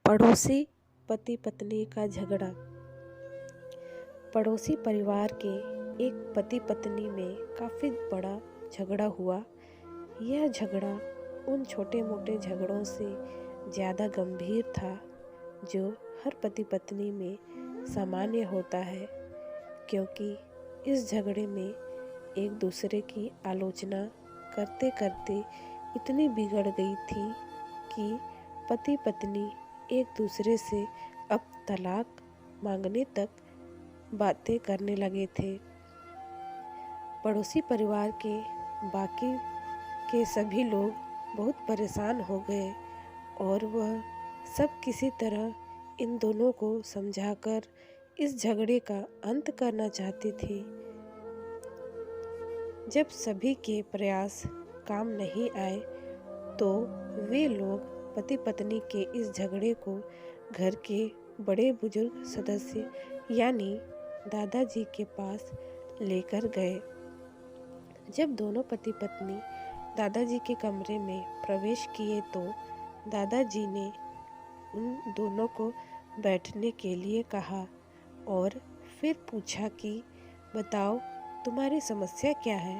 पड़ोसी पति पत्नी का झगड़ा। पड़ोसी परिवार के एक पति पत्नी में काफ़ी बड़ा झगड़ा हुआ। यह झगड़ा उन छोटे मोटे झगड़ों से ज़्यादा गंभीर था जो हर पति पत्नी में सामान्य होता है, क्योंकि इस झगड़े में एक दूसरे की आलोचना करते करते इतनी बिगड़ गई थी कि पति पत्नी एक दूसरे से अब तलाक मांगने तक बातें करने लगे थे। पड़ोसी परिवार के बाकी के सभी लोग बहुत परेशान हो गए और वह सब किसी तरह इन दोनों को समझाकर इस झगड़े का अंत करना चाहते थे। जब सभी के प्रयास काम नहीं आए तो वे लोग पति पत्नी के इस झगड़े को घर के बड़े बुजुर्ग सदस्य यानी दादाजी के पास लेकर गए। जब दोनों पति पत्नी दादाजी के कमरे में प्रवेश किए तो दादाजी ने उन दोनों को बैठने के लिए कहा और फिर पूछा कि बताओ तुम्हारी समस्या क्या है।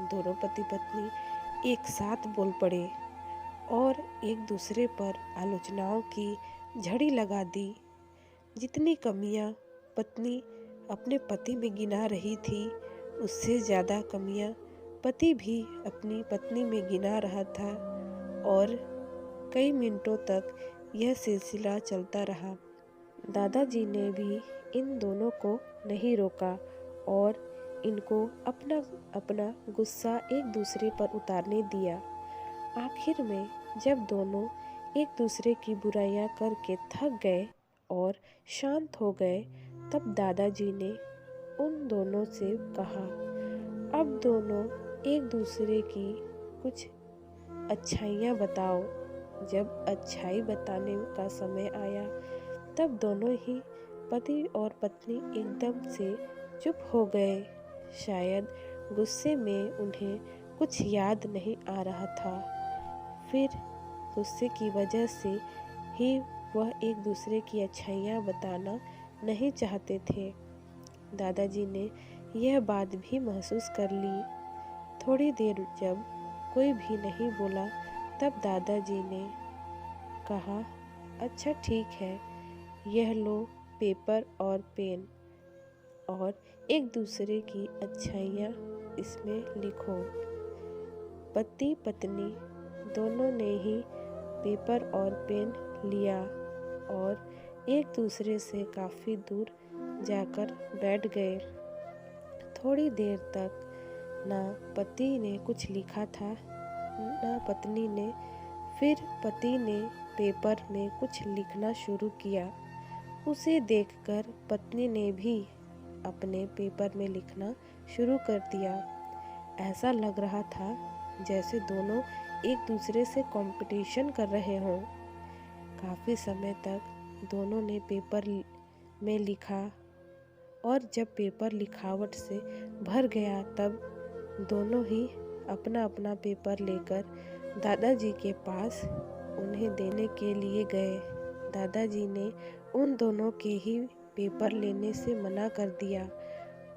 दोनों पति पत्नी एक साथ बोल पड़े और एक दूसरे पर आलोचनाओं की झड़ी लगा दी। जितनी कमियां पत्नी अपने पति में गिना रही थी, उससे ज़्यादा कमियां पति भी अपनी पत्नी में गिना रहा था और कई मिनटों तक यह सिलसिला चलता रहा। दादाजी ने भी इन दोनों को नहीं रोका और इनको अपना अपना गुस्सा एक दूसरे पर उतारने दिया। आखिर में जब दोनों एक दूसरे की बुराइयां करके थक गए और शांत हो गए, तब दादाजी ने उन दोनों से कहा, अब दोनों एक दूसरे की कुछ अच्छाइयाँ बताओ। जब अच्छाई बताने का समय आया तब दोनों ही पति और पत्नी एकदम से चुप हो गए। शायद गुस्से में उन्हें कुछ याद नहीं आ रहा था, फिर गुस्से की वजह से ही वह एक दूसरे की अच्छाइयाँ बताना नहीं चाहते थे। दादाजी ने यह बात भी महसूस कर ली। थोड़ी देर जब कोई भी नहीं बोला तब दादाजी ने कहा, अच्छा ठीक है, यह लो पेपर और पेन और एक दूसरे की अच्छाइयाँ इसमें लिखो। पति पत्नी दोनों ने ही पेपर और पेन लिया और एक दूसरे से काफ़ी दूर जाकर बैठ गए। थोड़ी देर तक ना पति ने कुछ लिखा था ना पत्नी ने। फिर पति ने पेपर में कुछ लिखना शुरू किया। उसे देखकर पत्नी ने भी अपने पेपर में लिखना शुरू कर दिया। ऐसा लग रहा था जैसे दोनों एक दूसरे से कंपटीशन कर रहे हों। काफ़ी समय तक दोनों ने पेपर में लिखा और जब पेपर लिखावट से भर गया तब दोनों ही अपना अपना पेपर लेकर दादाजी के पास उन्हें देने के लिए गए। दादाजी ने उन दोनों के ही पेपर लेने से मना कर दिया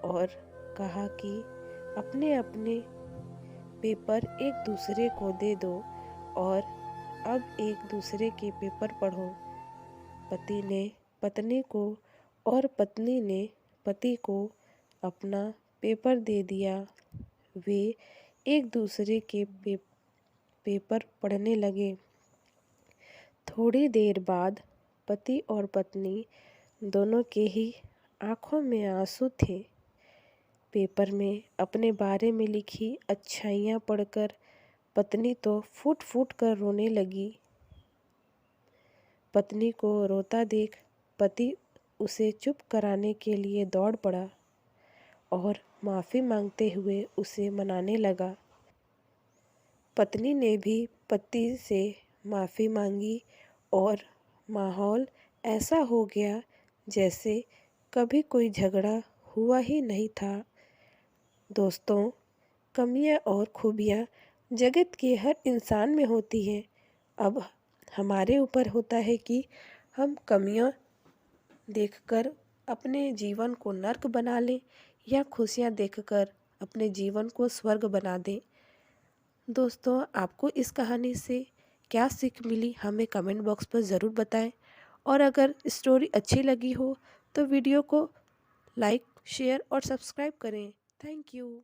और कहा कि अपने अपने पेपर एक दूसरे को दे दो और अब एक दूसरे के पेपर पढ़ो। पति ने पत्नी को और पत्नी ने पति को अपना पेपर दे दिया। वे एक दूसरे के पेपर पढ़ने लगे। थोड़ी देर बाद पति और पत्नी दोनों के ही आंखों में आंसू थे। पेपर में अपने बारे में लिखी अच्छाइयाँ पढ़कर पत्नी तो फूट फूट कर रोने लगी। पत्नी को रोता देख पति उसे चुप कराने के लिए दौड़ पड़ा और माफ़ी मांगते हुए उसे मनाने लगा। पत्नी ने भी पति से माफ़ी मांगी और माहौल ऐसा हो गया जैसे कभी कोई झगड़ा हुआ ही नहीं था। दोस्तों, कमियां और खूबियां जगत के हर इंसान में होती हैं। अब हमारे ऊपर होता है कि हम कमियां देखकर अपने जीवन को नर्क बना लें या खुशियां देखकर अपने जीवन को स्वर्ग बना दें। दोस्तों, आपको इस कहानी से क्या सीख मिली हमें कमेंट बॉक्स पर ज़रूर बताएं। और अगर स्टोरी अच्छी लगी हो तो वीडियो को लाइक, शेयर और सब्सक्राइब करें। Thank you.